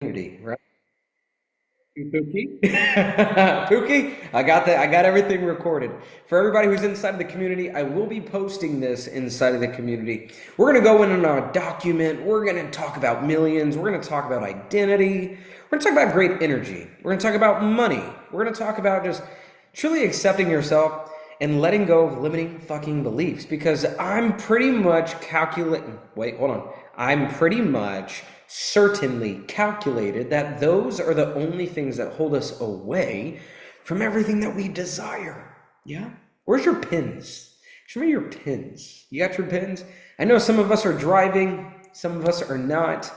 Community, right? Pookie? Pookie, I got everything recorded. For everybody who's inside of the community, I will be posting this inside of the community. We're gonna go in on a document, we're gonna talk about millions, we're gonna talk about identity, we're gonna talk about great energy, we're gonna talk about money, we're gonna talk about just truly accepting yourself and letting go of limiting fucking beliefs. Because I'm pretty much calculating, wait, hold on. I'm pretty much certainly calculated that those are the only things that hold us away from everything that we desire. Yeah? Where's your pins? Show me your pins. You got your pins? I know some of us are driving, some of us are not.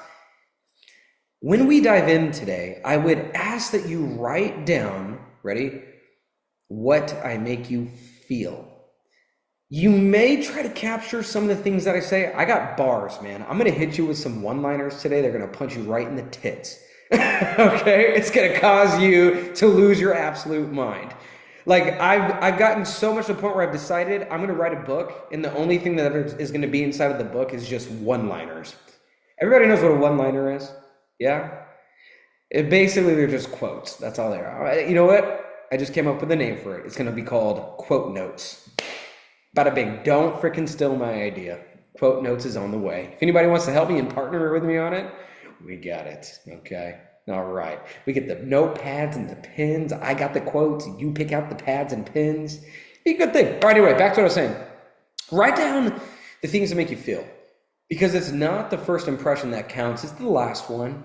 When we dive in today, I would ask that you write down, ready, what I make you feel. You may try to capture some of the things that I say. I got bars, man. I'm gonna hit you with some one-liners today. They're gonna punch you right in the tits. Okay? It's gonna cause you to lose your absolute mind. Like I've gotten so much to the point where I've decided I'm gonna write a book, and the only thing that is gonna be inside of the book is just one-liners. Everybody knows what a one-liner is? Yeah? It basically they're just quotes. That's all they are. You know what? I just came up with a name for it. It's gonna be called quote notes. Bada bing, don't freaking steal my idea. Quote notes is on the way. If anybody wants to help me and partner with me on it, we got it. Okay. All right. We get the notepads and the pens. I got the quotes. You pick out the pads and pens. Be a good thing. All right, anyway, back to what I was saying. Write down the things that make you feel. Because it's not the first impression that counts, it's the last one.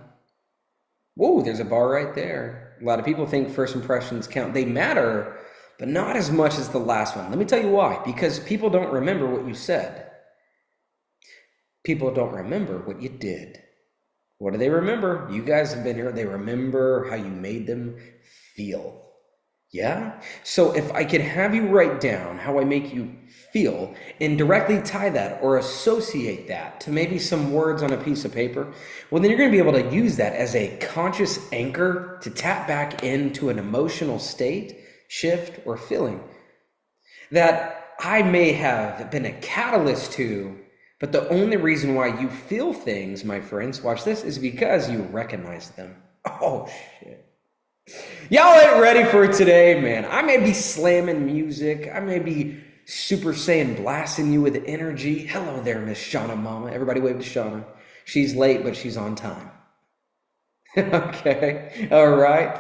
Whoa, there's a bar right there. A lot of people think first impressions count. They matter, but not as much as the last one. Let me tell you why. Because people don't remember what you said. People don't remember what you did. What do they remember? You guys have been here. They remember how you made them feel. Yeah? So if I could have you write down how I make you feel and directly tie that or associate that to maybe some words on a piece of paper, well, then you're going to be able to use that as a conscious anchor to tap back into an emotional state, shift, or feeling that I may have been a catalyst to, but the only reason why you feel things, my friends, watch this, is because you recognize them. Oh, shit. Y'all ain't ready for today, man. I may be slamming music. I may be Super Saiyan blasting you with energy. Hello there, Miss Shauna Mama. Everybody wave to Shauna. She's late, but she's on time. Okay, all right.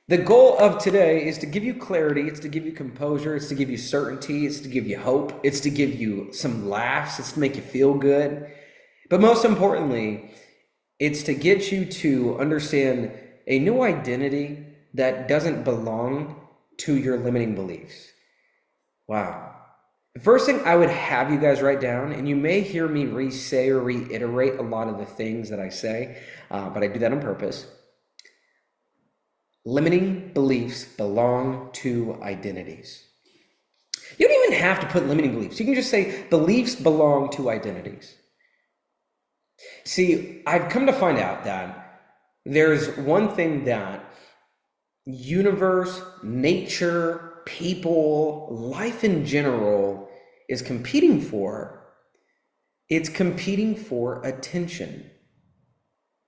The goal of today is to give you clarity, it's to give you composure, it's to give you certainty, it's to give you hope, it's to give you some laughs, it's to make you feel good. But most importantly, it's to get you to understand a new identity that doesn't belong to your limiting beliefs. Wow. The first thing I would have you guys write down, and you may hear me re-say or reiterate a lot of the things that I say, but I do that on purpose. Limiting beliefs belong to identities. You don't even have to put limiting beliefs. You can just say beliefs belong to identities. See, I've come to find out that there's one thing that universe, nature, people, life in general is competing for. It's competing for attention.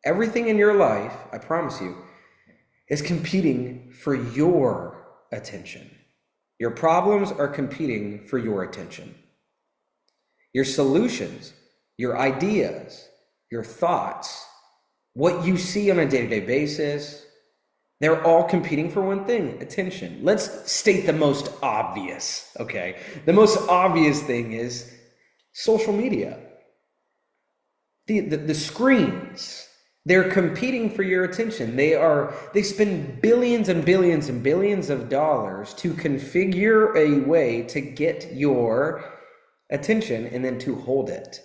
Everything in your life, I promise you, is competing for your attention. Your problems are competing for your attention. Your solutions, your ideas, your thoughts, what you see on a day-to-day basis, they're all competing for one thing, attention. Let's state the most obvious, okay? The most obvious thing is social media. The screens. They're competing for your attention. They spend billions and billions and billions of dollars to configure a way to get your attention and then to hold it.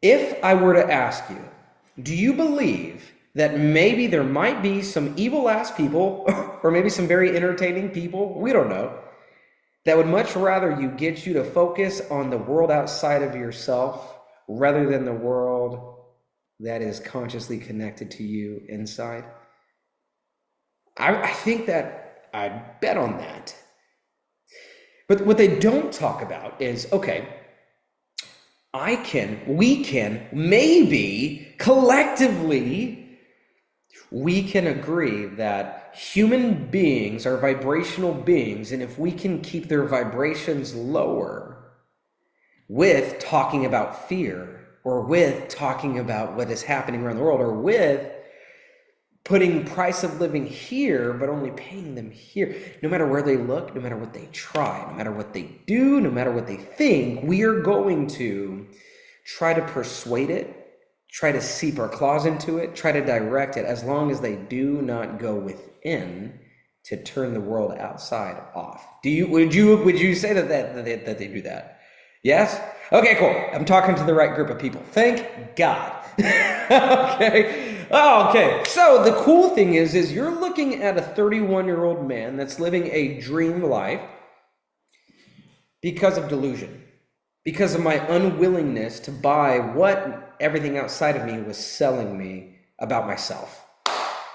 If I were to ask you, do you believe that maybe there might be some evil ass people or maybe some very entertaining people, we don't know, that would much rather you get you to focus on the world outside of yourself rather than the world that is consciously connected to you inside? I think that I'd bet on that. But what they don't talk about is, okay, we can maybe collectively, we can agree that human beings are vibrational beings, and if we can keep their vibrations lower with talking about fear, or with talking about what is happening around the world, or with putting price of living here, but only paying them here, no matter where they look, no matter what they try, no matter what they do, no matter what they think, we are going to try to persuade it, try to seep our claws into it, try to direct it, as long as they do not go within to turn the world outside off. Would you say that they do that? Yes? Okay, cool. I'm talking to the right group of people. Thank God. Okay. Oh, okay. So the cool thing is you're looking at a 31-year-old man that's living a dream life because of delusion, because of my unwillingness to buy what everything outside of me was selling me about myself.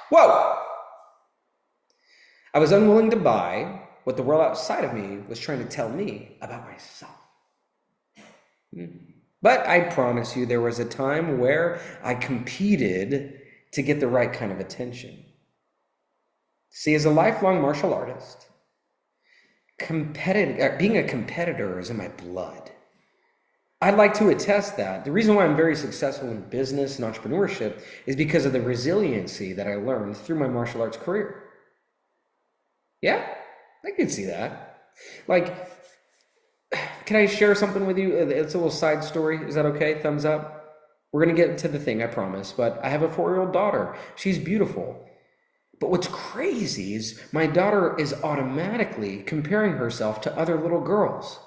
Whoa! I was unwilling to buy what the world outside of me was trying to tell me about myself. But I promise you, there was a time where I competed to get the right kind of attention. See, as a lifelong martial artist, being a competitor is in my blood. I'd like to attest that. The reason why I'm very successful in business and entrepreneurship is because of the resiliency that I learned through my martial arts career. Yeah, I can see that. Like, can I share something with you? It's a little side story. Is that okay? Thumbs up. We're going to get to the thing, I promise. But I have a 4-year-old daughter. She's beautiful. But what's crazy is my daughter is automatically comparing herself to other little girls.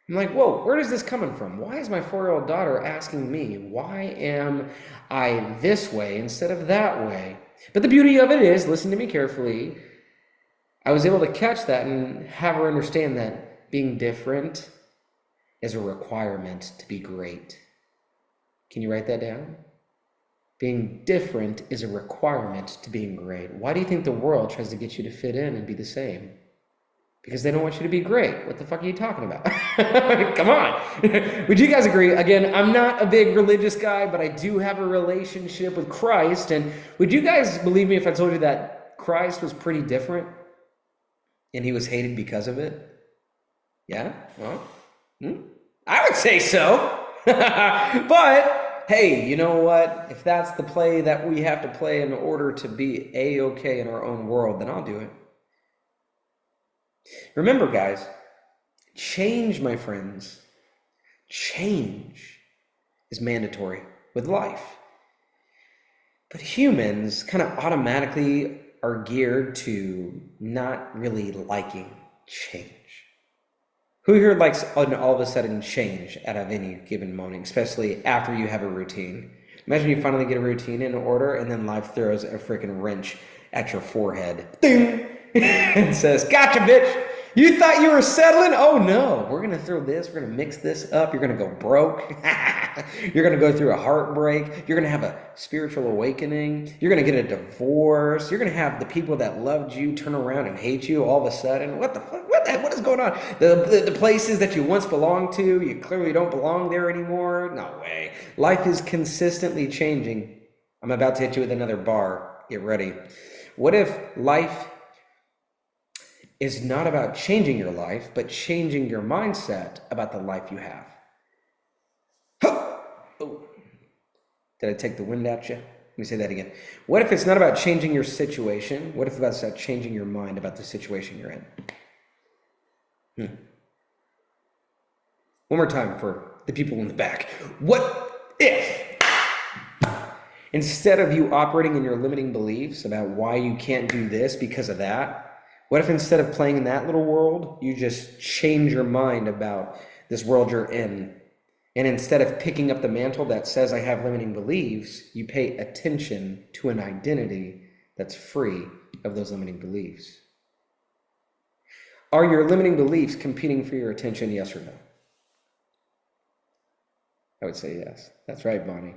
I'm like, whoa, where is this coming from? Why is my 4-year-old daughter asking me, why am I this way instead of that way? But the beauty of it is, listen to me carefully, I was able to catch that and have her understand that being different is a requirement to be great. Can you write that down? Being different is a requirement to being great. Why do you think the world tries to get you to fit in and be the same? Because they don't want you to be great. What the fuck are you talking about? Come on. Would you guys agree? Again, I'm not a big religious guy, but I do have a relationship with Christ. And would you guys believe me if I told you that Christ was pretty different and he was hated because of it? Yeah? Well, I would say so. But hey, you know what? If that's the play that we have to play in order to be A-okay in our own world, then I'll do it. Remember, guys, change, my friends, change is mandatory with life. But humans kind of automatically are geared to not really liking change. Who here likes all of a sudden change out of any given moment, especially after you have a routine? Imagine you finally get a routine in order and then life throws a freaking wrench at your forehead. Ding! And says, gotcha, bitch! You thought you were settling? Oh no, we're going to throw this, we're going to mix this up, you're going to go broke. You're going to go through a heartbreak, you're going to have a spiritual awakening, you're going to get a divorce, you're going to have the people that loved you turn around and hate you all of a sudden. What the fuck? What is going on? The places that you once belonged to, you clearly don't belong there anymore. No way. Life is consistently changing. I'm about to hit you with another bar. Get ready. What if life is not about changing your life, but changing your mindset about the life you have? Oh. Did I take the wind at you? Let me say that again. What if it's not about changing your situation? What if it's about changing your mind about the situation you're in? One more time for the people in the back. What if, instead of you operating in your limiting beliefs about why you can't do this because of that, what if instead of playing in that little world, you just change your mind about this world you're in? And instead of picking up the mantle that says I have limiting beliefs, you pay attention to an identity that's free of those limiting beliefs. Are your limiting beliefs competing for your attention, yes or no? I would say yes. That's right, Bonnie.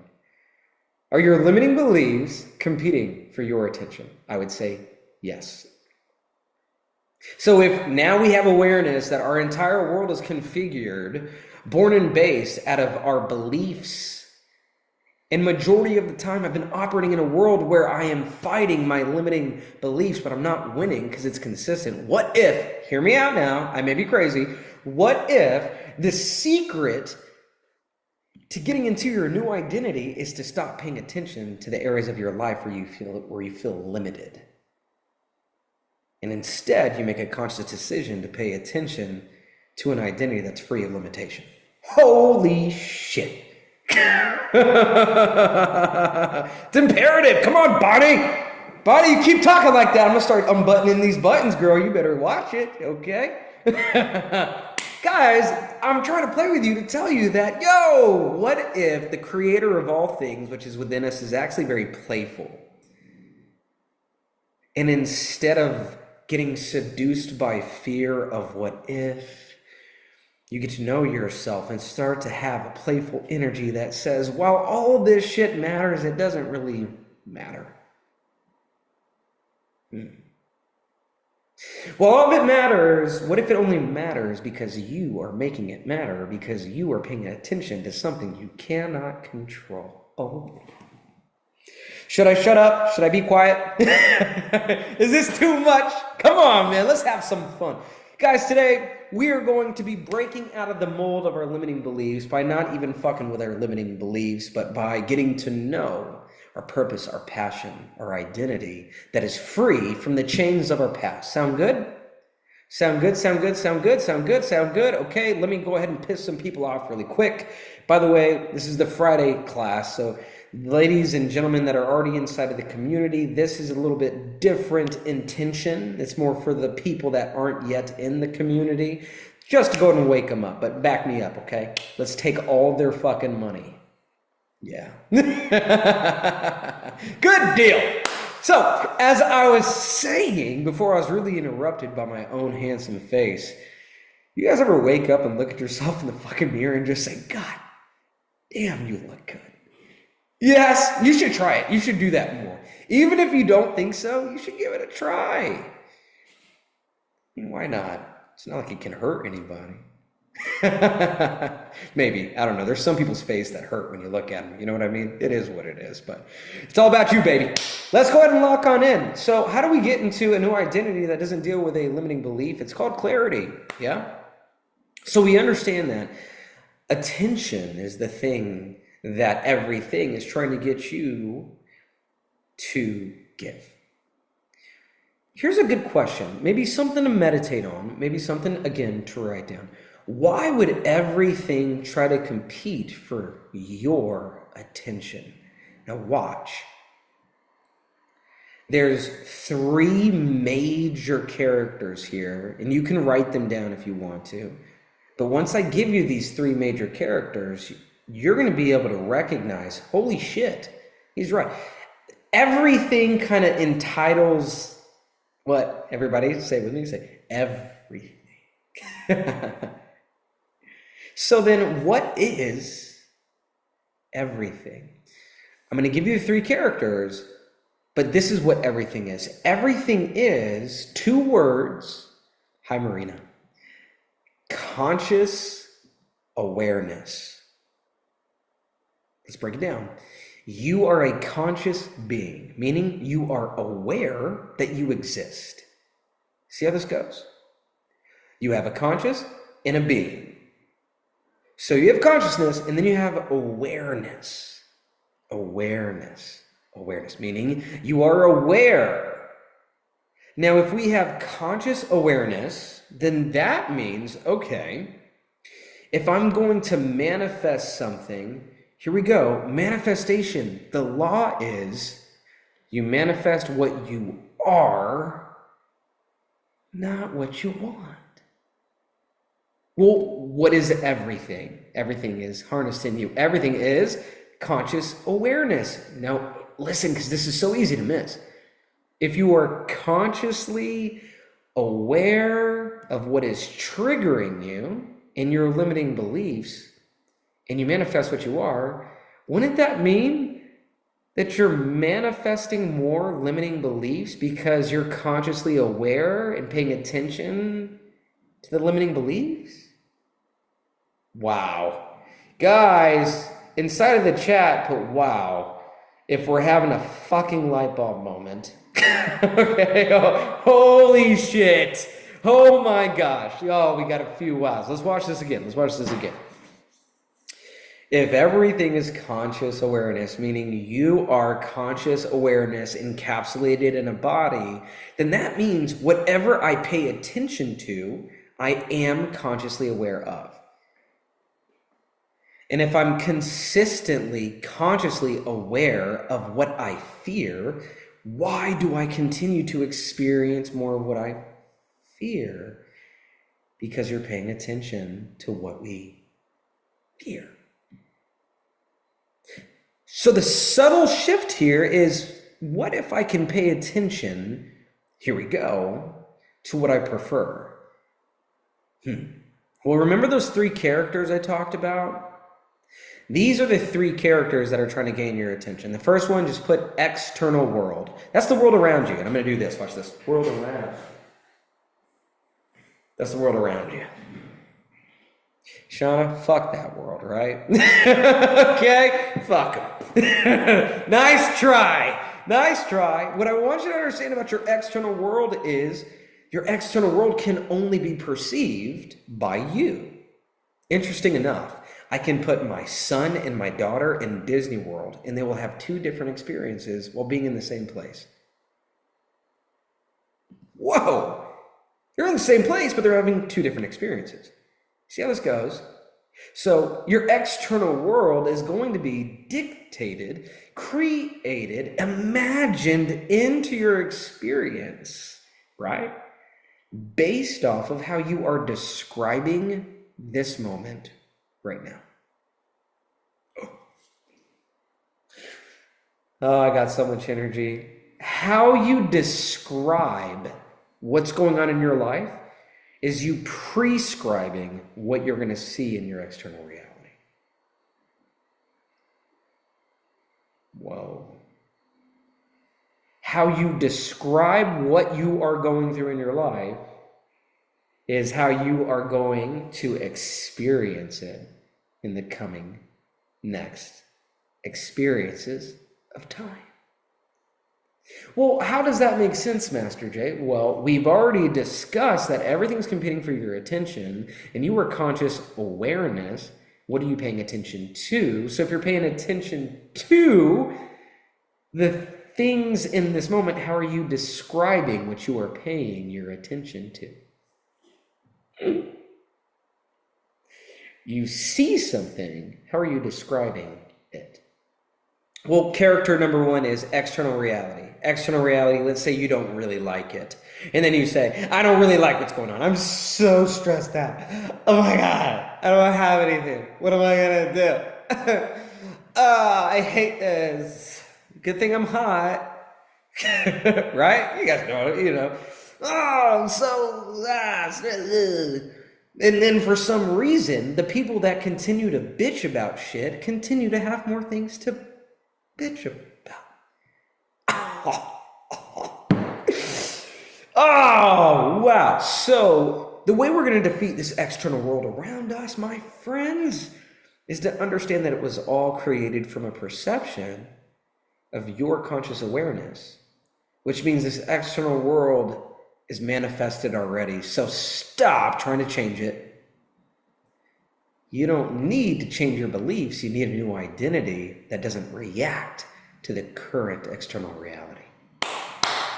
Are your limiting beliefs competing for your attention? I would say yes. So if now we have awareness that our entire world is configured, born and based out of our beliefs, And majority of the time, I've been operating in a world where I am fighting my limiting beliefs, but I'm not winning because it's consistent. What if, hear me out now, I may be crazy, what if the secret to getting into your new identity is to stop paying attention to the areas of your life where you feel limited? And instead, you make a conscious decision to pay attention to an identity that's free of limitation. Holy shit. It's imperative. Come on, Bonnie. Bonnie, you keep talking like that. I'm going to start unbuttoning these buttons, girl. You better watch it, okay? Guys, I'm trying to play with you to tell you that, what if the creator of all things, which is within us, is actually very playful? And instead of getting seduced by fear of what if, you get to know yourself and start to have a playful energy that says, while all this shit matters, it doesn't really matter. Well, all of it matters. What if it only matters because you are making it matter, because you are paying attention to something you cannot control? Oh. Should I shut up? Should I be quiet? Is this too much? Come on, man. Let's have some fun. Guys, today we are going to be breaking out of the mold of our limiting beliefs by not even fucking with our limiting beliefs, but by getting to know our purpose, our passion, our identity that is free from the chains of our past. Sound good? Sound good, sound good, sound good, sound good, sound good. Okay, let me go ahead and piss some people off really quick. By the way, this is the Friday class, so ladies and gentlemen that are already inside of the community, this is a little bit different intention. It's more for the people that aren't yet in the community. Just to go ahead and wake them up, but back me up, okay? Let's take all their fucking money. Yeah. Good deal. So, as I was saying before I was really interrupted by my own handsome face, you guys ever wake up and look at yourself in the fucking mirror and just say, God damn, you look good? Yes, you should try it. You should do that more. Even if you don't think so, you should give it a try. I mean, why not? It's not like it can hurt anybody. Maybe. I don't know. There's some people's face that hurt when you look at them. You know what I mean? It is what it is, but it's all about you, baby. Let's go ahead and lock on in. So how do we get into a new identity that doesn't deal with a limiting belief? It's called clarity. Yeah. So we understand that attention is the thing that everything is trying to get you to give. Here's a good question. Maybe something to meditate on. Maybe something, again, to write down. Why would everything try to compete for your attention? Now watch. There's 3 major characters here, and you can write them down if you want to. But once I give you these 3 major characters, you're going to be able to recognize, holy shit, he's right. Everything kind of entitles, what? Everybody say it with me, say everything. So then what is everything? I'm going to give you 3 characters, but this is what everything is. Everything is 2 words. Hi, Marina. Conscious awareness. Let's break it down. You are a conscious being, meaning you are aware that you exist. See how this goes? You have a conscious and a being. So you have consciousness, and then you have awareness. Awareness, meaning you are aware. Now, if we have conscious awareness, then that means, okay, if I'm going to manifest something, here we go, manifestation. The law is you manifest what you are, not what you want. Well, what is everything? Everything is harnessed in you. Everything is conscious awareness. Now, listen, because this is so easy to miss. If you are consciously aware of what is triggering you in your limiting beliefs, and you manifest what you are, wouldn't that mean that you're manifesting more limiting beliefs because you're consciously aware and paying attention to the limiting beliefs? Wow. Guys, inside of the chat, put wow, if we're having a fucking light bulb moment. Okay, oh, holy shit. Oh my gosh. Oh, we got a few wows. Let's watch this again. If everything is conscious awareness, meaning you are conscious awareness encapsulated in a body, then that means whatever I pay attention to, I am consciously aware of. And if I'm consistently, consciously aware of what I fear, why do I continue to experience more of what I fear? Because you're paying attention to what we fear. So the subtle shift here is, what if I can pay attention, here we go, to what I prefer? Well, remember those 3 characters I talked about? These are the 3 characters that are trying to gain your attention. The first one, just put external world. That's the world around you. And I'm going to do this. Watch this. World around. That's the world around you. Shauna, fuck that world, right? Okay? Fuck them. Nice try. What I want you to understand about your external world is your external world can only be perceived by you. Interesting enough, I can put my son and my daughter in Disney World, and they will have 2 different experiences while being in the same place. Whoa! They're in the same place, but they're having 2 different experiences. See how this goes? So your external world is going to be dictated, created, imagined into your experience, right? Based off of how you are describing this moment right now. Oh, I got so much energy. How you describe what's going on in your life is you prescribing what you're going to see in your external reality. Whoa. How you describe what you are going through in your life is how you are going to experience it in the coming next experiences of time. Well, how does that make sense, Master J? Well, we've already discussed that everything's competing for your attention, and you are conscious awareness. What are you paying attention to? So if you're paying attention to the things in this moment, how are you describing what you are paying your attention to? You see something, how are you describing it? Well, character number 1 is external reality. External reality, let's say you don't really like it. And then you say, I don't really like what's going on. I'm so stressed out. Oh my God, I don't have anything. What am I gonna do? I hate this. Good thing I'm hot. Right? You guys know. Oh, I'm so and then for some reason, the people that continue to bitch about shit continue to have more things to bitch about. Oh, wow. So the way we're going to defeat this external world around us, my friends, is to understand that it was all created from a perception of your conscious awareness, which means this external world is manifested already. So stop trying to change it. You don't need to change your beliefs. You need a new identity that doesn't react to the current external reality.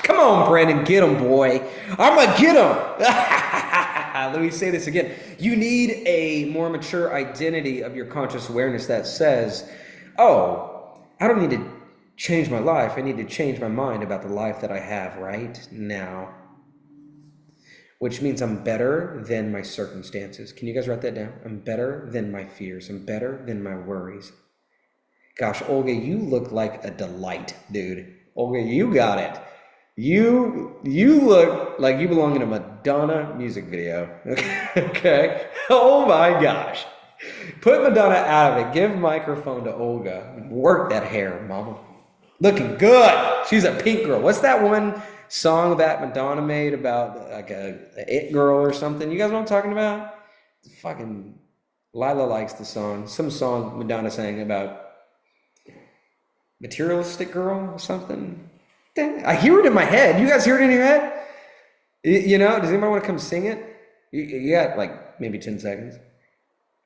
Come on, Brandon, get him, boy. I'm gonna get him. Let me say this again. You need a more mature identity of your conscious awareness that says, oh, I don't need to change my life. I need to change my mind about the life that I have right now. Which means I'm better than my circumstances. Can you guys write that down? I'm better than my fears. I'm better than my worries. Gosh, Olga, you look like a delight, dude. Olga, you got it. You look like you belong in a Madonna music video. Okay? Oh my gosh. Put Madonna out of it. Give microphone to Olga. Work that hair, mama. Looking good. She's a pink girl. What's that one song that Madonna made about like a it girl or something? You guys know what I'm talking about? Fucking Lila likes the song. Some song Madonna sang about materialistic girl or something. I hear it in my head. You guys hear it in your head? You know, does anybody want to come sing it? You got like maybe 10 seconds.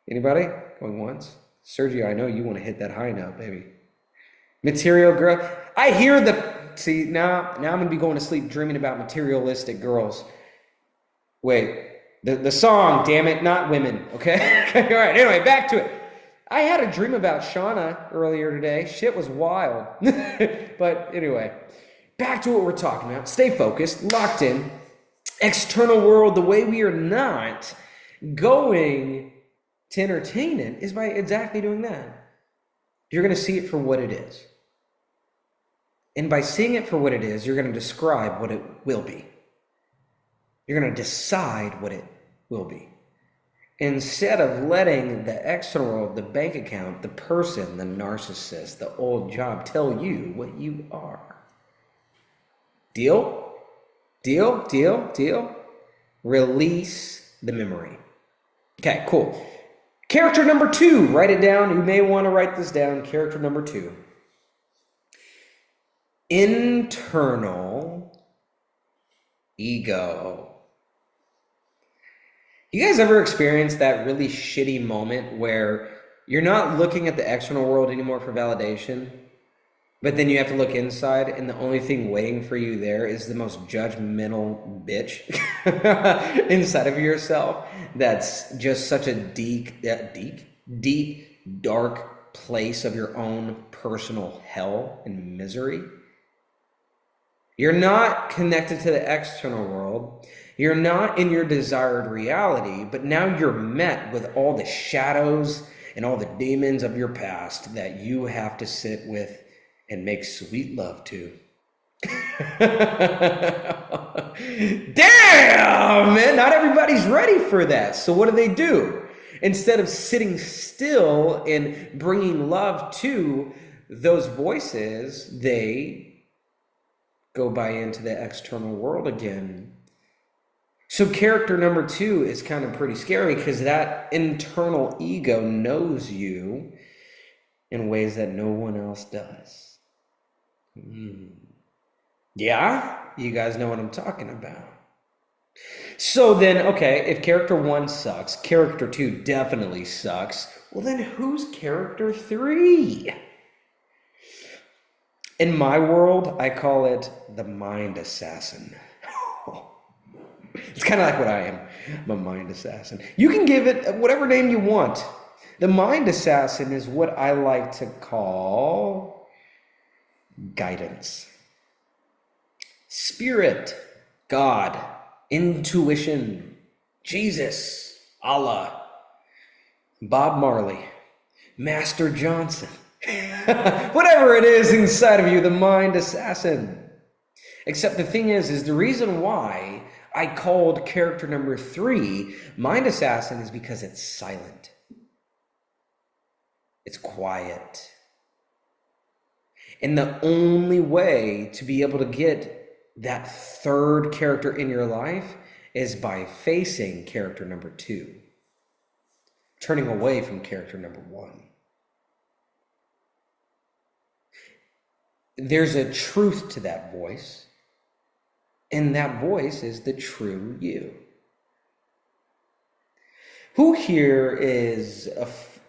Anybody? Going once? Sergio, I know you want to hit that high note, baby. Material girl. I hear see, now I'm going to be going to sleep dreaming about materialistic girls. Wait, the song, damn it, not women, okay? All right, anyway, back to it. I had a dream about Shauna earlier today. Shit was wild. But anyway, back to what we're talking about. Stay focused, locked in. External world, the way we are not going to entertain it is by exactly doing that. You're going to see it for what it is. And by seeing it for what it is, you're going to describe what it will be. You're going to decide what it will be. Instead of letting the external world, the bank account, the person, the narcissist, the old job tell you what you are. Deal? Deal? Deal? Deal? Release the memory. Okay, cool. Character number 2. Write it down. You may want to write this down. Character number 2. Internal ego. You guys ever experienced that really shitty moment where you're not looking at the external world anymore for validation, but then you have to look inside and the only thing waiting for you there is the most judgmental bitch inside of yourself that's just such a deep, dark place of your own personal hell and misery? You're not connected to the external world. You're not in your desired reality, but now you're met with all the shadows and all the demons of your past that you have to sit with and make sweet love to. Damn, man, not everybody's ready for that. So what do? Instead of sitting still and bringing love to those voices, they go by into the external world again. So character number 2 is kind of pretty scary because that internal ego knows you in ways that no one else does. Yeah? You guys know what I'm talking about. So then, okay, if character 1 sucks, character 2 definitely sucks, well then who's character 3? In my world, I call it the mind assassin. It's kind of like what I am. I'm a mind assassin. You can give it whatever name you want. The mind assassin is what I like to call guidance. Spirit, God, intuition, Jesus, Allah, Bob Marley, Master Johnson. Whatever it is inside of you, the mind assassin. Except the thing is the reason why I called character number 3 mind assassin is because it's silent. It's quiet. And the only way to be able to get that third character in your life is by facing character number 2. Turning away from character number 1. There's a truth to that voice, and that voice is the true you. Who here is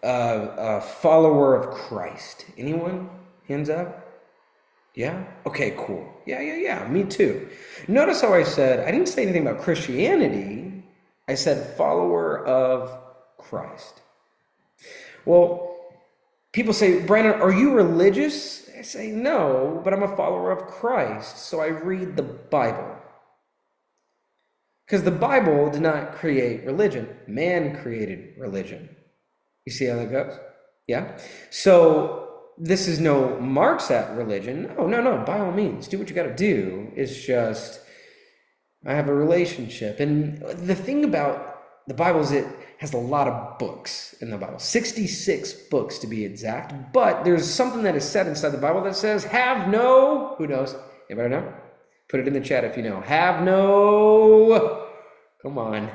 a follower of Christ? Anyone? Hands up? Yeah? Okay, cool. Yeah, me too. Notice how I said, I didn't say anything about Christianity. I said follower of Christ. Well, people say, Brandon, are you religious? I say, no, but I'm a follower of Christ, so I read the Bible. Because the Bible did not create religion. Man created religion. You see how that goes? Yeah? So this is no marks at religion. No, by all means. Do what you got to do. It's just, I have a relationship. And the thing about the Bible is it has a lot of books in the Bible. 66 books to be exact. But there's something that is said inside the Bible that says, have no, who knows? Anybody know? Put it in the chat if you know. Have no, come on.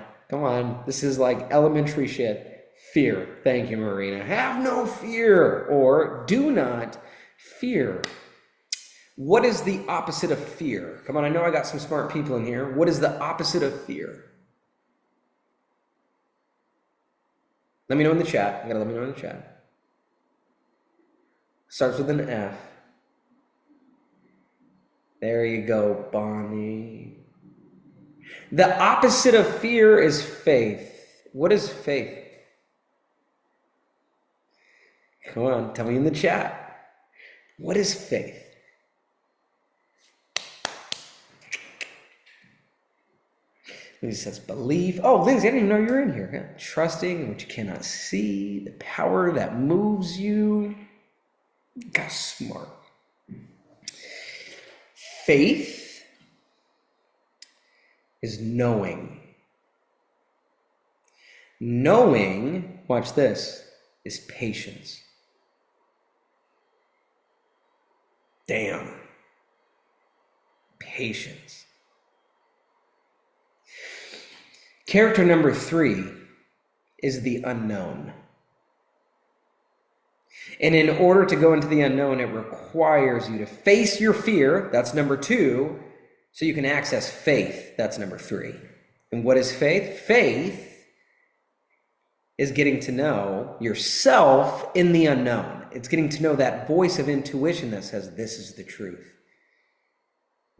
This is like elementary shit. Fear. Thank you, Marina. Have no fear, or do not fear. What is the opposite of fear? Come on, I know I got some smart people in here. What is the opposite of fear? Let me know in the chat. You gotta let me know in the chat. Starts with an F. There you go, Bonnie. The opposite of fear is faith. What is faith? Come on, tell me in the chat. What is faith? Lindsay says belief. Oh, Lindsay, I didn't even know you were in here. Yeah. Trusting in what you cannot see, the power that moves you. Got smart. Faith is knowing. Knowing, watch this, is patience. Damn. Patience. Character number 3 is the unknown. And in order to go into the unknown, it requires you to face your fear. That's number 2. So you can access faith. That's number 3. And what is faith? Faith is getting to know yourself in the unknown. It's getting to know that voice of intuition that says, this is the truth.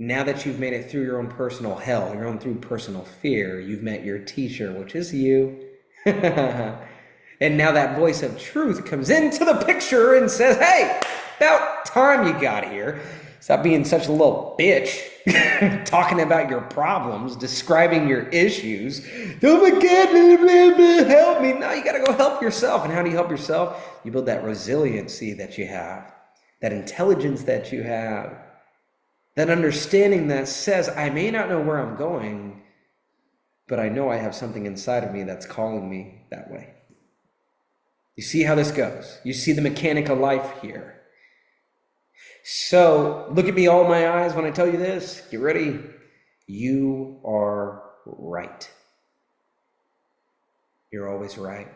Now that you've made it through your own personal hell, your own through personal fear, you've met your teacher, which is you. And now that voice of truth comes into the picture and says, hey, about time you got here. Stop being such a little bitch, talking about your problems, describing your issues. Oh my God, help me. No, you got to go help yourself. And how do you help yourself? You build that resiliency that you have, that intelligence that you have, that understanding that says, I may not know where I'm going, but I know I have something inside of me that's calling me that way. You see how this goes? You see the mechanic of life here. So look at me all in my eyes when I tell you this. Get ready. You are right. You're always right.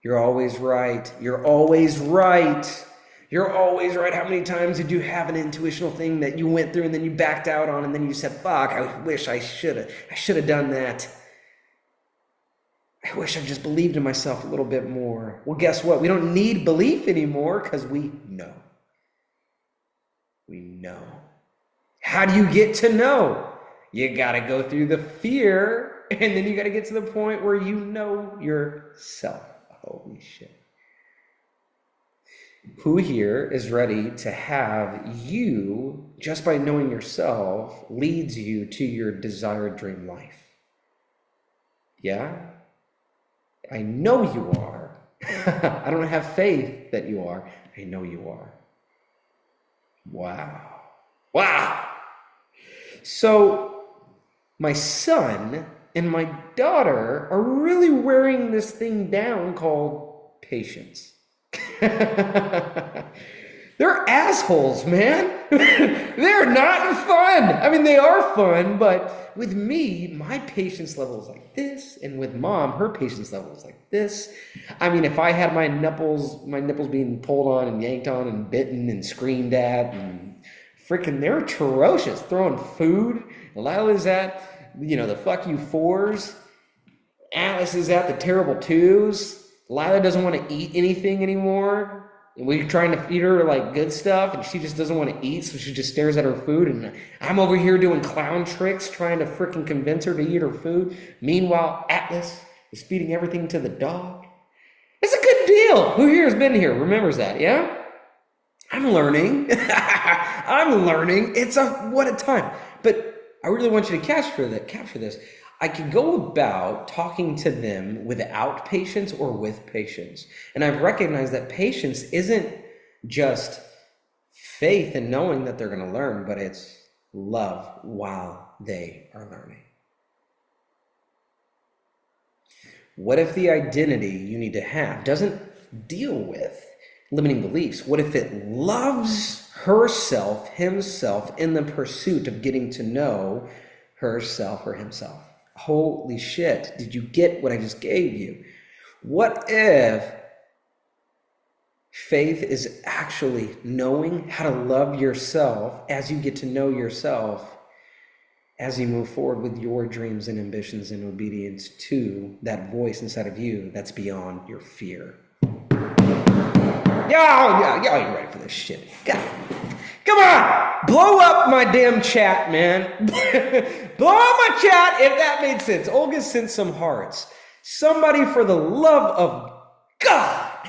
You're always right. You're always right. You're always right. How many times did you have an intuitional thing that you went through and then you backed out on and then you said, fuck, I wish I should have done that. I wish I just believed in myself a little bit more. Well, guess what? We don't need belief anymore because we know. We know. How do you get to know? You got to go through the fear, and then you got to get to the point where you know yourself. Holy shit. Who here is ready to have you, just by knowing yourself, leads you to your desired dream life? Yeah? I know you are. I don't have faith that you are. I know you are. Wow. Wow. So my son and my daughter are really wearing this thing down called patience. They're assholes, man. They're not fun. I mean, they are fun, but with me, my patience level is like this, and with mom, her patience level is like this. I mean, if I had my nipples being pulled on and yanked on and bitten and screamed at, and freaking, they're atrocious. Throwing food. Lila's at, the fuck you 4s. Alice is at the terrible 2s. Lila doesn't want to eat anything anymore. We're trying to feed her like good stuff, and she just doesn't want to eat, so she just stares at her food. And I'm over here doing clown tricks, trying to freaking convince her to eat her food. Meanwhile, Atlas is feeding everything to the dog. It's a good deal. Who here has been here remembers that? Yeah, I'm learning. I'm learning. It's what a time. But I really want you to capture this. I could go about talking to them without patience or with patience. And I've recognized that patience isn't just faith in knowing that they're going to learn, but it's love while they are learning. What if the identity you need to have doesn't deal with limiting beliefs? What if it loves herself, himself, in the pursuit of getting to know herself or himself? Holy shit, did you get what I just gave you? What if faith is actually knowing how to love yourself as you get to know yourself, as you move forward with your dreams and ambitions in obedience to that voice inside of you that's beyond your fear? Yeah, you're ready for this shit. God. Come on! Blow up my damn chat, man. Blow up my chat if that made sense. Olga sent some hearts. Somebody, for the love of God.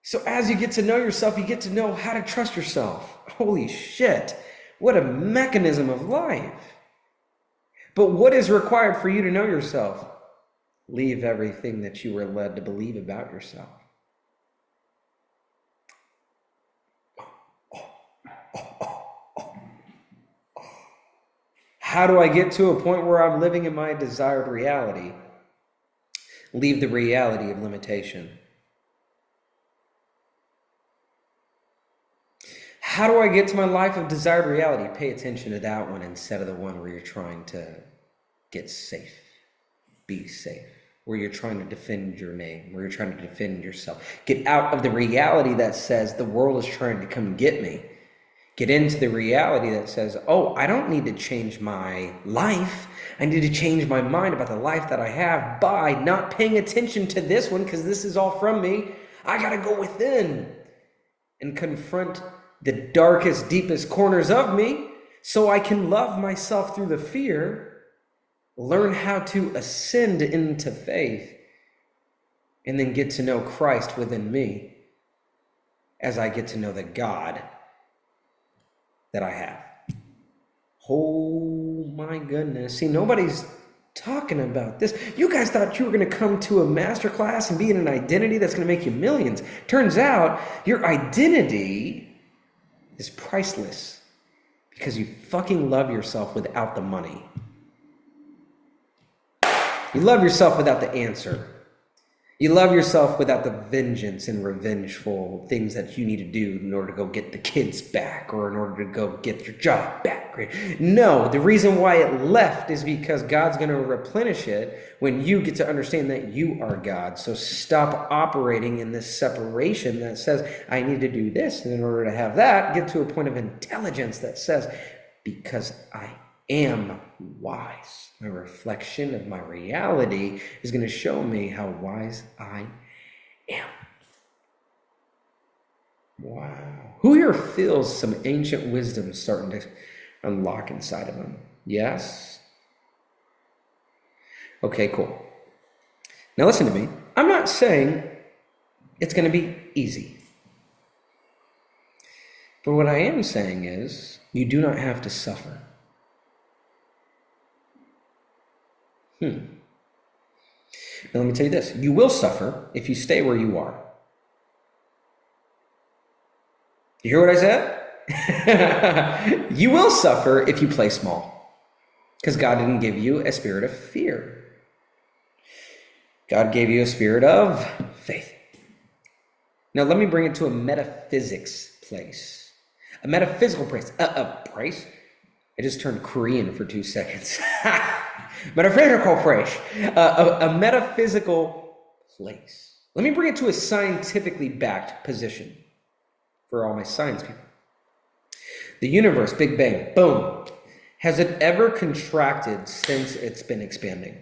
So as you get to know yourself, you get to know how to trust yourself. Holy shit. What a mechanism of life. But what is required for you to know yourself? Leave everything that you were led to believe about yourself. How do I get to a point where I'm living in my desired reality? Leave the reality of limitation. How do I get to my life of desired reality? Pay attention to that one instead of the one where you're trying to get safe, be safe, where you're trying to defend your name, where you're trying to defend yourself. Get out of the reality that says the world is trying to come get me. Get into the reality that says, oh, I don't need to change my life. I need to change my mind about the life that I have by not paying attention to this one because this is all from me. I got to go within and confront the darkest, deepest corners of me so I can love myself through the fear, learn how to ascend into faith, and then get to know Christ within me as I get to know the God that I have. Oh my goodness. See, nobody's talking about this. You guys thought you were going to come to a masterclass and be in an identity that's going to make you millions. Turns out your identity is priceless because you fucking love yourself without the money. You love yourself without the answer. You love yourself without the vengeance and revengeful things that you need to do in order to go get the kids back or in order to go get your job back. No, the reason why it left is because God's going to replenish it when you get to understand that you are God. So stop operating in this separation that says, I need to do this. And in order to have that, get to a point of intelligence that says, because I am wise. My reflection of my reality is going to show me how wise I am. Wow. Who here feels some ancient wisdom starting to unlock inside of them? Yes? Okay, cool. Now listen to me. I'm not saying it's going to be easy. But what I am saying is you do not have to suffer. Now let me tell you this. You will suffer if you stay where you are. You hear what I said? You will suffer if you play small. Because God didn't give you a spirit of fear. God gave you a spirit of faith. Now let me bring it to a metaphysics place. A metaphysical place. Place? I just turned Korean for 2 seconds. Metaphysical place. A metaphysical place. Let me bring it to a scientifically backed position for all my science people. The universe, Big Bang, boom. Has it ever contracted since it's been expanding?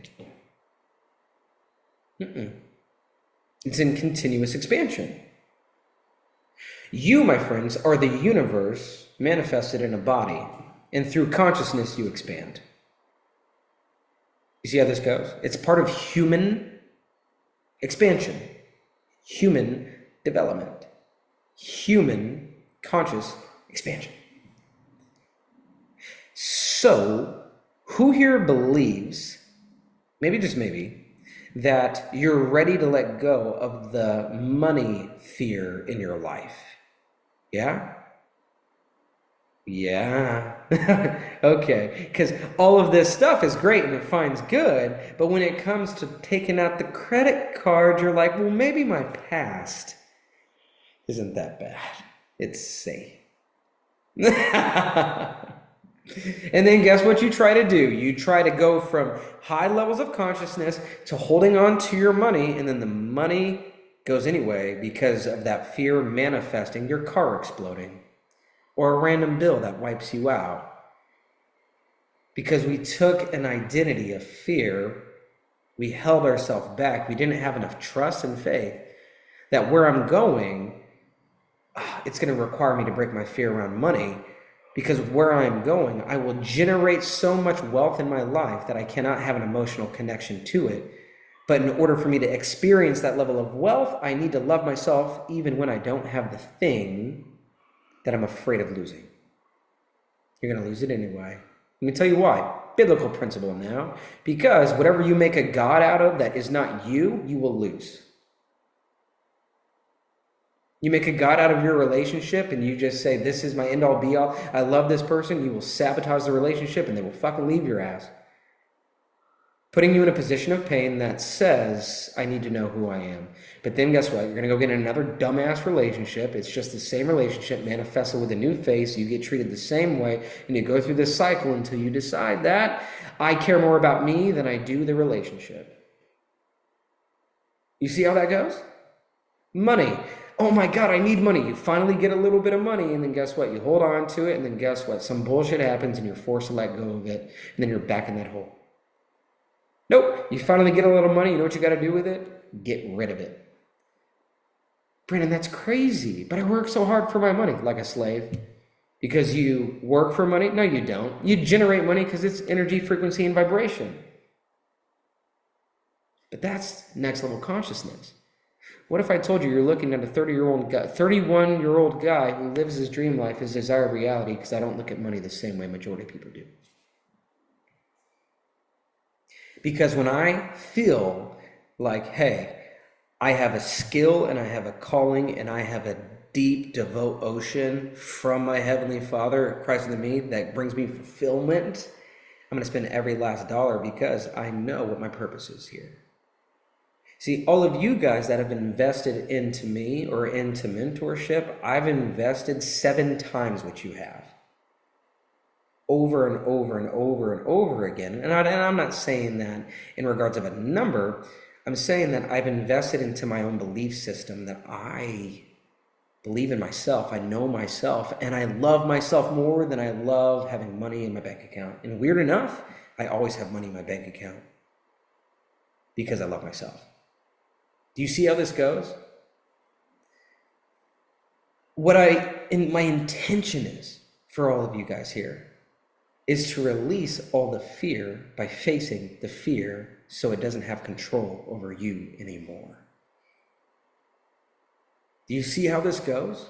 It's in continuous expansion. You, my friends, are the universe manifested in a body. And through consciousness, you expand. You see how this goes? It's part of human expansion, human development, human conscious expansion. So, who here believes, maybe just maybe, that you're ready to let go of the money fear in your life? Yeah? Yeah. Okay. Because all of this stuff is great and it finds good, but when it comes to taking out the credit card, you're like, well, maybe my past isn't that bad. It's safe. And then guess what you try to do? You try to go from high levels of consciousness to holding on to your money, and then the money goes anyway because of that fear manifesting, your car exploding, or a random bill that wipes you out. Because we took an identity of fear, we held ourselves back, we didn't have enough trust and faith that where I'm going, it's going to require me to break my fear around money, because where I'm going, I will generate so much wealth in my life that I cannot have an emotional connection to it. But in order for me to experience that level of wealth, I need to love myself even when I don't have the thing that I'm afraid of losing. You're going to lose it anyway. Let me tell you why. Biblical principle now. Because whatever you make a God out of that is not you, you will lose. You make a God out of your relationship and you just say, this is my end all be all, I love this person, you will sabotage the relationship and they will fucking leave your ass. Putting you in a position of pain that says, I need to know who I am. But then guess what? You're going to go get in another dumbass relationship. It's just the same relationship manifested with a new face. You get treated the same way and you go through this cycle until you decide that I care more about me than I do the relationship. You see how that goes? Money. Oh my God, I need money. You finally get a little bit of money, and then guess what? You hold on to it, and then guess what? Some bullshit happens, and you're forced to let go of it, and then you're back in that hole. Nope. You finally get a little money. You know what you got to do with it? Get rid of it. Brandon, that's crazy. But I work so hard for my money, like a slave. Because you work for money? No, you don't. You generate money because it's energy, frequency, and vibration. But that's next level consciousness. What if I told you you're looking at a 31-year-old guy who lives his dream life, his desired reality, because I don't look at money the same way majority of people do. Because when I feel like, hey, I have a skill and I have a calling and I have a deep devotion from my Heavenly Father, Christ in me, that brings me fulfillment, I'm going to spend every last dollar because I know what my purpose is here. See, all of you guys that have invested into me or into mentorship, I've invested 7 times what you have. Over and over and over and over again. And I'm not saying that in regards of a number. I'm saying that I've invested into my own belief system, that I believe in myself, I know myself, and I love myself more than I love having money in my bank account. And weird enough, I always have money in my bank account because I love myself. Do you see how this goes? My intention is for all of you guys here is to release all the fear by facing the fear so it doesn't have control over you anymore. Do you see how this goes?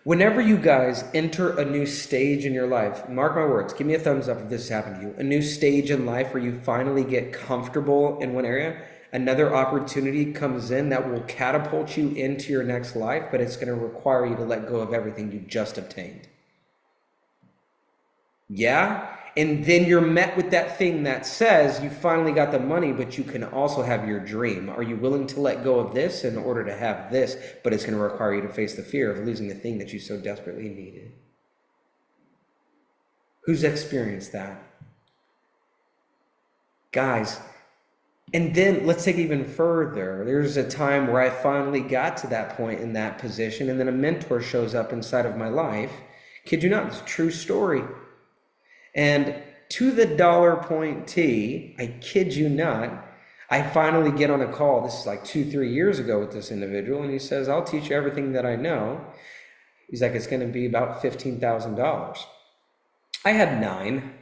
Whenever you guys enter a new stage in your life, mark my words, give me a thumbs up if this has happened to you, a new stage in life where you finally get comfortable in one area, another opportunity comes in that will catapult you into your next life, but it's going to require you to let go of everything you just obtained. Yeah? And then you're met with that thing that says you finally got the money, but you can also have your dream. Are you willing to let go of this in order to have this, but it's going to require you to face the fear of losing the thing that you so desperately needed? Who's experienced that? Guys, and then let's take it even further. There's a time where I finally got to that point in that position, and then a mentor shows up inside of my life. Kid you not, it's a true story. And to the dollar point T, I kid you not, I finally get on a call. This is like 2-3 years ago with this individual, and he says, I'll teach you everything that I know. He's like, it's going to be about $15,000. I had 9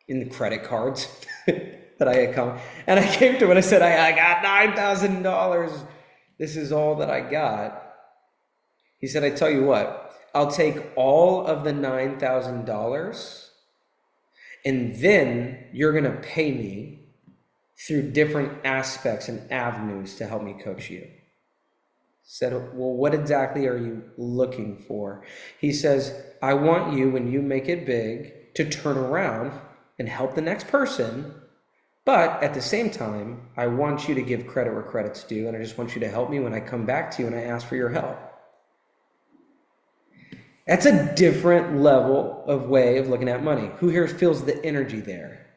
in the credit cards that I had come. And I came to him and I said, I got $9,000. This is all that I got. He said, I tell you what, I'll take all of the $9,000 and then you're going to pay me through different aspects and avenues to help me coach you. Said, well, what exactly are you looking for? He says, I want you, when you make it big, to turn around and help the next person. But at the same time, I want you to give credit where credit's due. And I just want you to help me when I come back to you and I ask for your help. That's a different level of way of looking at money. Who here feels the energy there?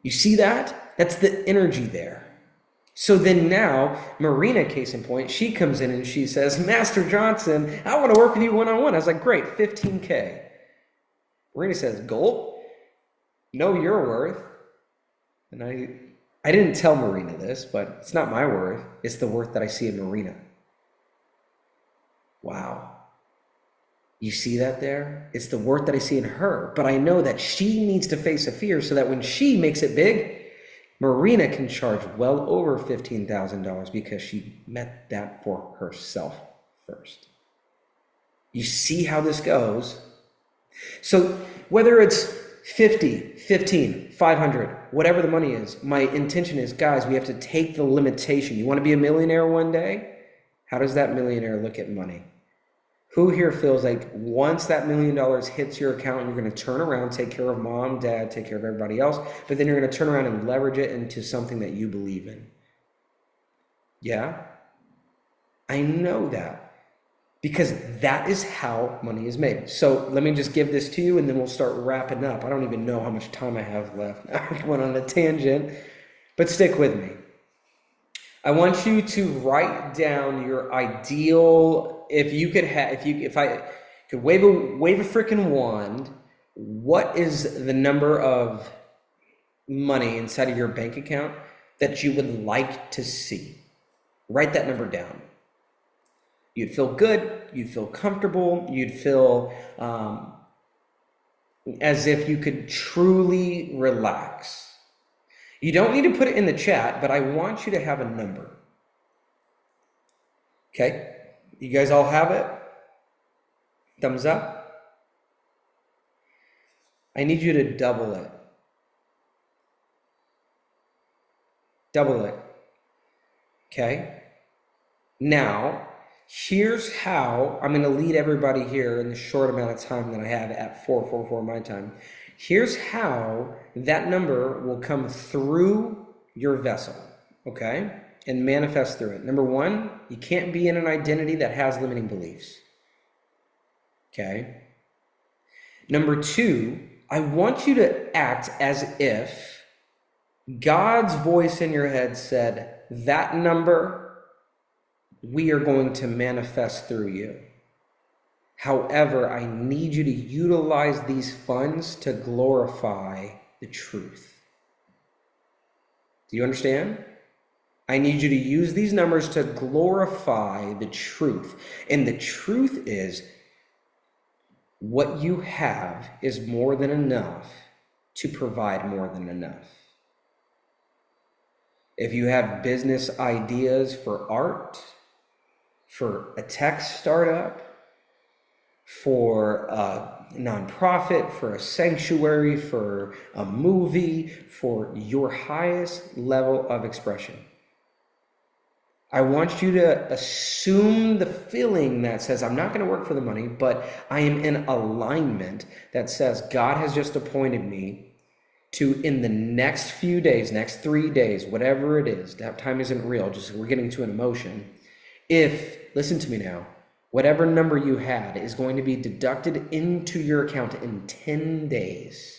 You see that? That's the energy there. So then now, Marina, case in point, she comes in and she says, Master Johnson, I want to work with you one-on-one. I was like, great, $15K. Marina says, gulp, know your worth. And I didn't tell Marina this, but it's not my worth. It's the worth that I see in Marina. Wow. You see that there? It's the worth that I see in her. But I know that she needs to face a fear so that when she makes it big, Marina can charge well over $15,000 because she met that for herself first. You see how this goes? So whether it's 50, 15, 500, whatever the money is, my intention is, guys, we have to take the limitation. You want to be a millionaire one day? How does that millionaire look at money? Who here feels like once that $1 million hits your account, you're going to turn around, take care of mom, dad, take care of everybody else, but then you're going to turn around and leverage it into something that you believe in? Yeah? I know that because that is how money is made. So let me just give this to you and then we'll start wrapping up. I don't even know how much time I have left. I went on a tangent, but stick with me. I want you to write down your ideal, if I could wave a freaking wand, what is the number of money inside of your bank account that you would like to see? Write that number down. You'd feel good, you'd feel comfortable, you'd feel as if you could truly relax. You don't need to put it in the chat, but I want you to have a number. Okay? You guys all have it? Thumbs up? I need you to double it. Double it. Okay? Now, here's how I'm going to lead everybody here in the short amount of time that I have at 4:44 my time. Here's how that number will come through your vessel, okay, and manifest through it. Number one, you can't be in an identity that has limiting beliefs, okay? Number two, I want you to act as if God's voice in your head said, that number, we are going to manifest through you. However, I need you to utilize these funds to glorify the truth. Do you understand? I need you to use these numbers to glorify the truth. And the truth is, what you have is more than enough to provide more than enough. If you have business ideas for art, for a tech startup, for a nonprofit, for a sanctuary, for a movie, for your highest level of expression, I want you to assume the feeling that says, I'm not going to work for the money, but I am in alignment that says God has just appointed me to, in the next few days, next 3 days, whatever it is, that time isn't real, just we're getting to an emotion. Listen to me now, whatever number you had is going to be deducted into your account in 10 days.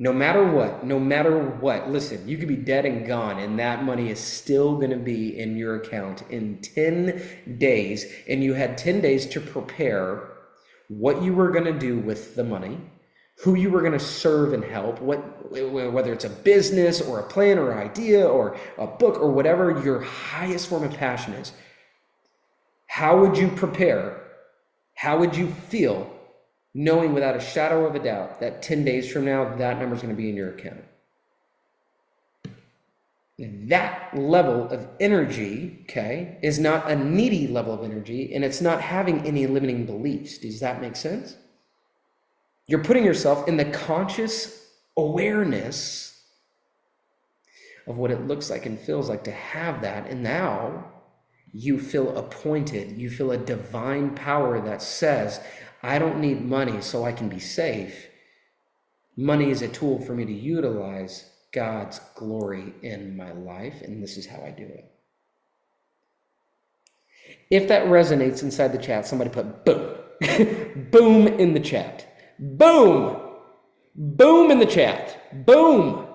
No matter what, listen, you could be dead and gone and that money is still going to be in your account in 10 days. And you had 10 days to prepare what you were going to do with the money, who you were going to serve and help, whether it's a business or a plan or idea or a book or whatever your highest form of passion is. How would you prepare? How would you feel knowing without a shadow of a doubt that 10 days from now, that number is going to be in your account? That level of energy, okay, is not a needy level of energy, and it's not having any limiting beliefs. Does that make sense? You're putting yourself in the conscious awareness of what it looks like and feels like to have that, and now you feel appointed. You feel a divine power that says, I don't need money so I can be safe. Money is a tool for me to utilize God's glory in my life, and this is how I do it. If that resonates inside the chat, somebody put boom. Boom in the chat. Boom. Boom in the chat. Boom.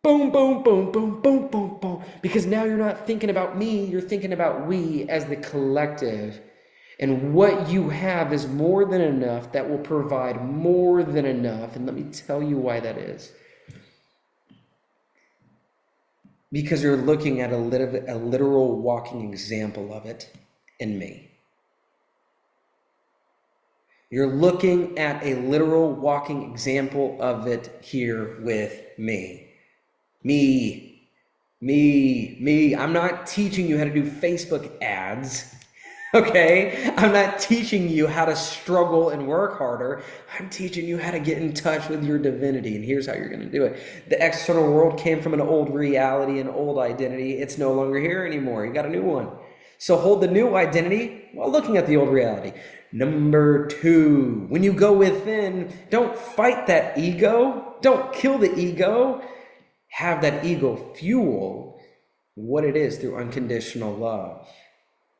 Boom, boom, boom, boom, boom, boom, boom. Because now you're not thinking about me, you're thinking about we as the collective. And what you have is more than enough that will provide more than enough. And let me tell you why that is. Because you're looking at a literal walking example of it in me. You're looking at a literal walking example of it here with me. Me. I'm not teaching you how to do Facebook ads, okay? I'm not teaching you how to struggle and work harder. I'm teaching you how to get in touch with your divinity, and here's how you're going to do it. The external world came from an old reality, an old identity. It's no longer here anymore. You got a new one. So hold the new identity while looking at the old reality. Number 2, when you go within, don't fight that ego. Don't kill the ego. Have that ego fuel what it is through unconditional love.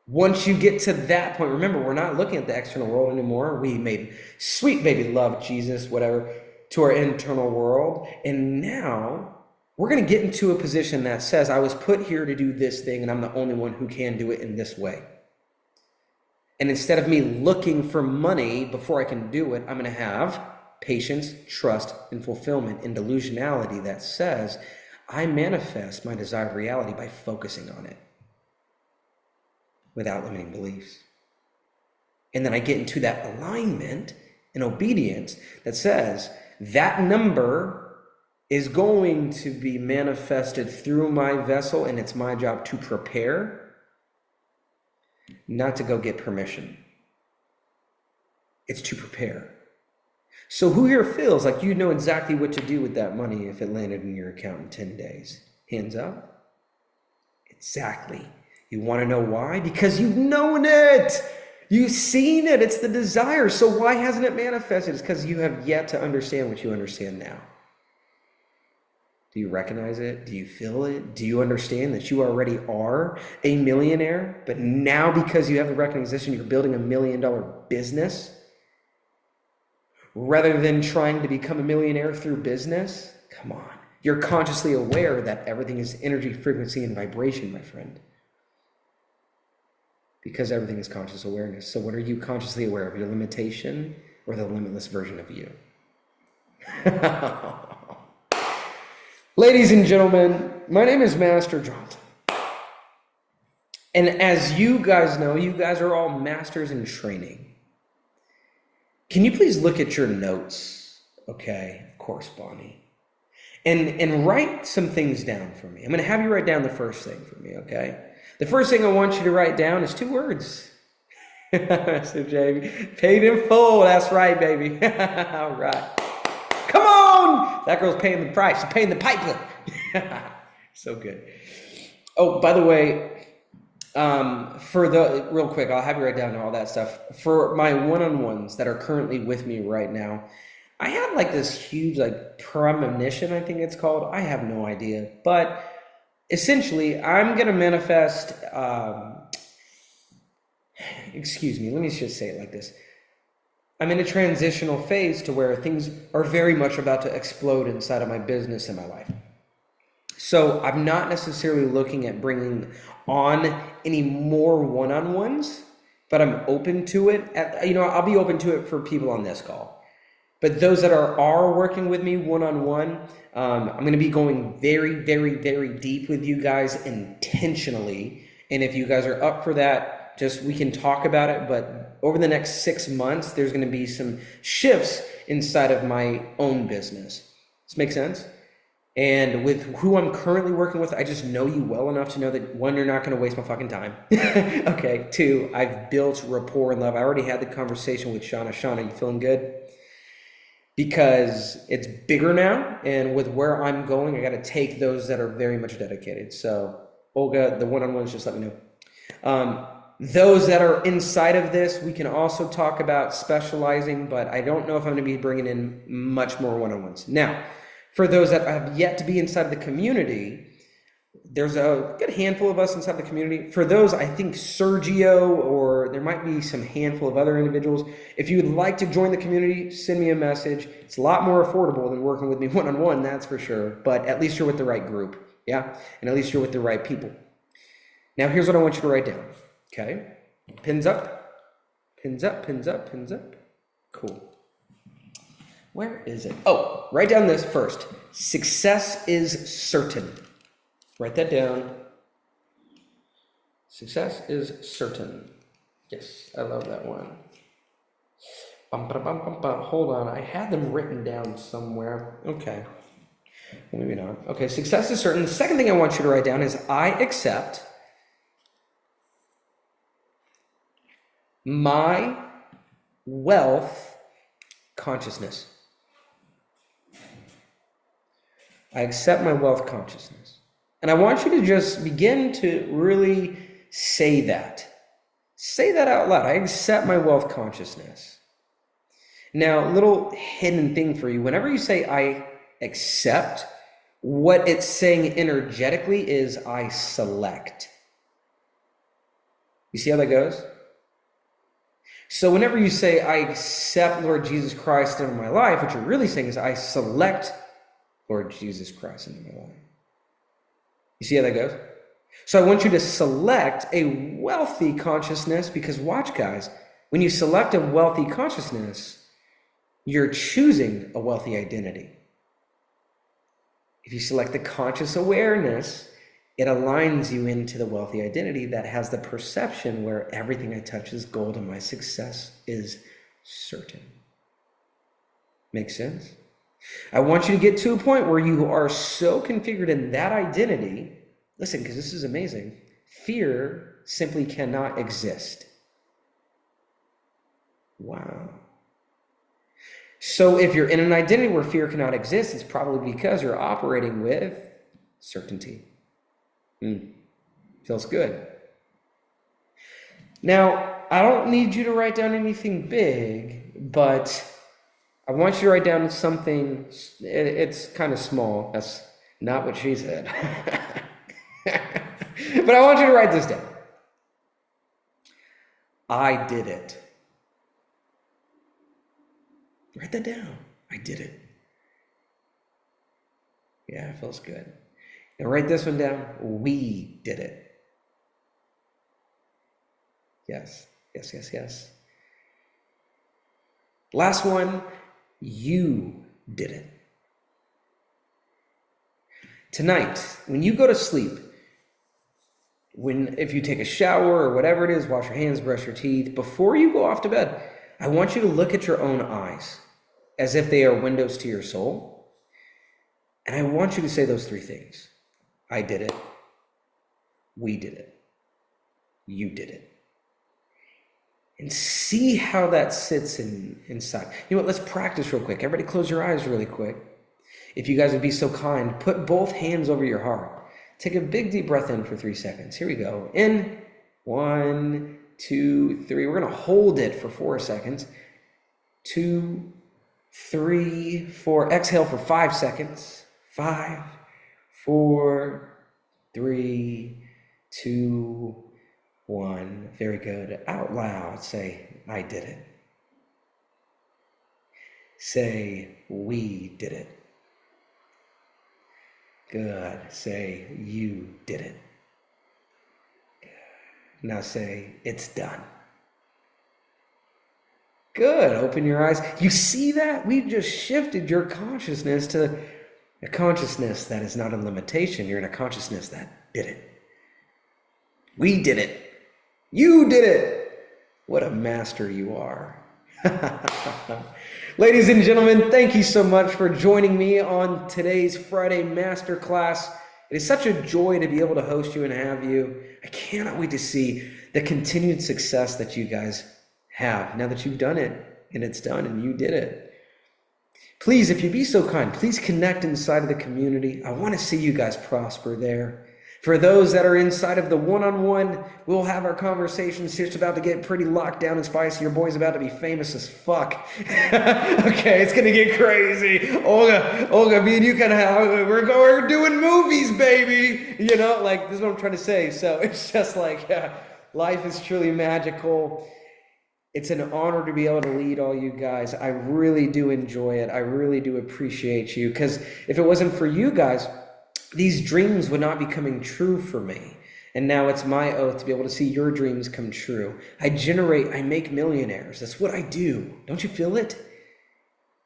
Once you get to that point, remember, we're not looking at the external world anymore. We made sweet baby love, Jesus, whatever, to our internal world. And now we're going to get into a position that says, I was put here to do this thing, and I'm the only one who can do it in this way. And instead of me looking for money before I can do it, I'm going to have patience, trust, and fulfillment in delusionality that says, I manifest my desired reality by focusing on it without limiting beliefs. And then I get into that alignment and obedience that says that number is going to be manifested through my vessel, and it's my job to prepare, not to go get permission. It's to prepare. So who here feels like you know exactly what to do with that money if it landed in your account in 10 days? Hands up. Exactly. You want to know why? Because you've known it. You've seen it. It's the desire. So why hasn't it manifested? It's because you have yet to understand what you understand now. Do you recognize it? Do you feel it? Do you understand that you already are a millionaire? But now because you have the recognition, you're building $1 million business rather than trying to become a millionaire through business? Come on. You're consciously aware that everything is energy, frequency, and vibration, my friend. Because everything is conscious awareness. So what are you consciously aware of? Your limitation or the limitless version of you? Ladies and gentlemen, my name is Master Johnson. And as you guys know, you guys are all masters in training. Can you please look at your notes? Okay, of course, Bonnie. And write some things down for me. I'm going to have you write down the first thing for me, okay? The first thing I want you to write down is 2 words. Mr. Jamie, paid in full. That's right, baby. All right. Come on! That girl's paying the price. She's paying the piper. So good. Oh, by the way, real quick, I'll have you write down all that stuff. For my one-on-ones that are currently with me right now, I had like this huge premonition, I think it's called. I have no idea. But essentially, I'm going to manifest, excuse me, let me just say it like this. I'm in a transitional phase to where things are very much about to explode inside of my business and my life. So I'm not necessarily looking at bringing on any more one-on-ones, but I'm open to it. I'll be open to it for people on this call. But those that are working with me one-on-one, I'm going to be going very, very, very deep with you guys intentionally. And if you guys are up for that, we can talk about it. But over the next 6 months, there's going to be some shifts inside of my own business. Does this make sense? And with who I'm currently working with, I just know you well enough to know that 1, you're not going to waste my fucking time. Okay. 2, I've built rapport and love. I already had the conversation with Shauna. Shauna, you feeling good? Because it's bigger now, and with where I'm going, I got to take those that are very much dedicated. So, Olga, the one-on-ones, just let me know. Those that are inside of this, we can also talk about specializing, but I don't know if I'm going to be bringing in much more one-on-ones. Now, for those that have yet to be inside of the community, there's a good handful of us inside the community. For those, I think Sergio, or there might be some handful of other individuals. If you would like to join the community, send me a message. It's a lot more affordable than working with me one-on-one, that's for sure. But at least you're with the right group, yeah? And at least you're with the right people. Now, here's what I want you to write down, okay? Pins up, pins up, pins up, pins up. Cool. Where is it? Oh, write down this first. Success is certain. Write that down. Success is certain. Yes, I love that one. Hold on, I had them written down somewhere. Okay, maybe not. Okay, success is certain. The second thing I want you to write down is I accept my wealth consciousness. I accept my wealth consciousness. And I want you to just begin to really say that. Say that out loud. I accept my wealth consciousness. Now, a little hidden thing for you. Whenever you say I accept, what it's saying energetically is I select. You see how that goes? So whenever you say I accept Lord Jesus Christ into my life, what you're really saying is I select Lord Jesus Christ into my life. You see how that goes? So I want you to select a wealthy consciousness, because watch, guys, when you select a wealthy consciousness, you're choosing a wealthy identity. If you select the conscious awareness, it aligns you into the wealthy identity that has the perception where everything I touch is gold and my success is certain. Make sense? I want you to get to a point where you are so configured in that identity. Listen, because this is amazing. Fear simply cannot exist. Wow. So if you're in an identity where fear cannot exist, it's probably because you're operating with certainty. Feels good. Now, I don't need you to write down anything big, but I want you to write down something, it's kind of small. That's not what she said. But I want you to write this down. I did it. Write that down. I did it. Yeah, it feels good. Now write this one down. We did it. Yes, yes, yes, yes. Last one. You did it. Tonight, when you go to sleep, if you take a shower or whatever it is, wash your hands, brush your teeth, before you go off to bed, I want you to look at your own eyes as if they are windows to your soul. And I want you to say those three things. I did it. We did it. You did it. And see how that sits inside. You know what? Let's practice real quick. Everybody close your eyes really quick. If you guys would be so kind, put both hands over your heart. Take a big deep breath in for 3 seconds. Here we go. In. 1, 2, 3. We're going to hold it for 4 seconds. 2, 3, 4. Exhale for 5 seconds. 5, 4, 3, 2, 1. Very good. Out loud, say, I did it. Say, we did it. Good. Say, you did it. Good. Now say, it's done. Good. Open your eyes. You see that? We've just shifted your consciousness to a consciousness that is not a limitation. You're in a consciousness that did it. We did it. You did it. What a master you are. Ladies and gentlemen, thank you so much for joining me on today's Friday Masterclass. It is such a joy to be able to host you and have you. I cannot wait to see the continued success that you guys have now that you've done it, and it's done and you did it. Please, if you'd be so kind, please connect inside of the community. I want to see you guys prosper there. For those that are inside of the one-on-one, we'll have our conversations. Shit's about to get pretty locked down and spicy. Your boy's about to be famous as fuck. Okay, it's gonna get crazy. Olga, me and you kind of we're doing movies, baby. You know, like this is what I'm trying to say. So it's just like life is truly magical. It's an honor to be able to lead all you guys. I really do enjoy it. I really do appreciate you, because if it wasn't for you guys, these dreams would not be coming true for me. And now it's my oath to be able to see your dreams come true. I make millionaires. That's what I do. Don't you feel it?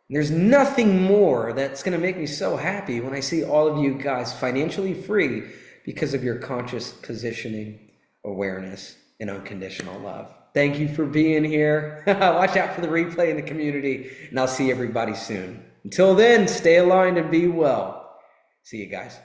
There's nothing more that's going to make me so happy when I see all of you guys financially free because of your conscious positioning, awareness, and unconditional love. Thank you for being here. Watch out for the replay in the community, and I'll see everybody soon. Until then, stay aligned and be well. See you guys.